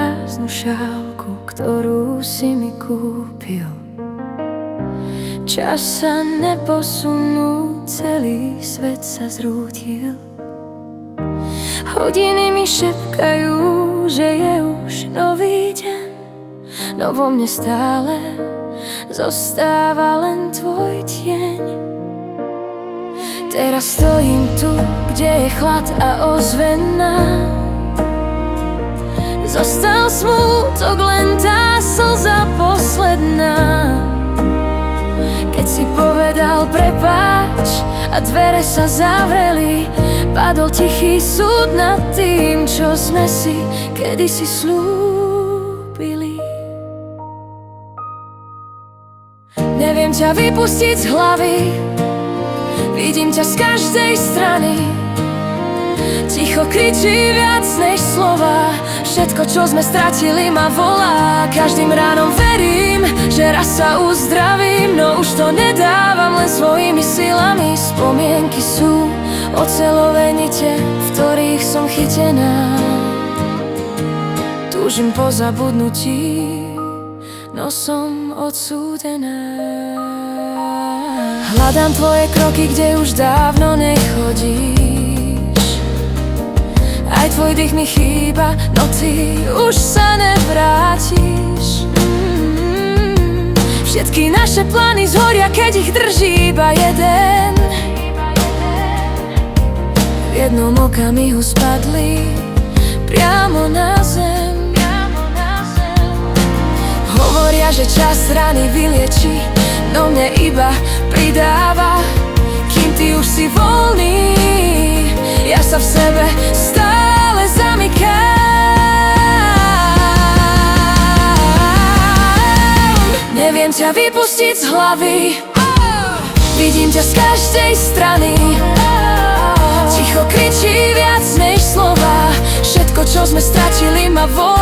prázdnu šálku, ktorú si mi kúpil. Čas sa neposunul, celý svet sa zrútil. Hodiny mi šepkajú, že je už nový deň, no vo mne stále zostáva len tvoj tieň. Teraz stojím tu, kde je chlad a ozvena. Zostal smútok, len tá slza posledná. Keď si povedal prepáč a dvere sa zavreli, padol tichý súd nad tým, čo sme si kedysi slúbili. Neviem ťa vypustiť z hlavy, vidím ťa z každej strany. Ticho kričí viac než slova, všetko, čo sme stratili, ma volá. Každým ránom verím, že raz sa uzdravím, no už to nedávam len svojimi silami. Spomienky sú oceľové nite, v ktorých som chytená. Túžim po zabudnutí, no som odsúdená. Hľadám tvoje kroky, kde už dávno nechodíš. Aj tvoj dých mi chýba, no ty už sa nevrátiš. Všetky naše plány zhoria, keď ich drží iba jeden. V jednom okamihu spadli priamo na zem. Hovoria, že čas rany vylieči, no mne iba pridáva. Kým ty už si voľný, ja sa v sebe stále zamykám. Neviem ťa vypustiť z hlavy, vidím ťa z každej strany. Ticho kričí viac než slova, všetko, čo sme stratili, ma volá.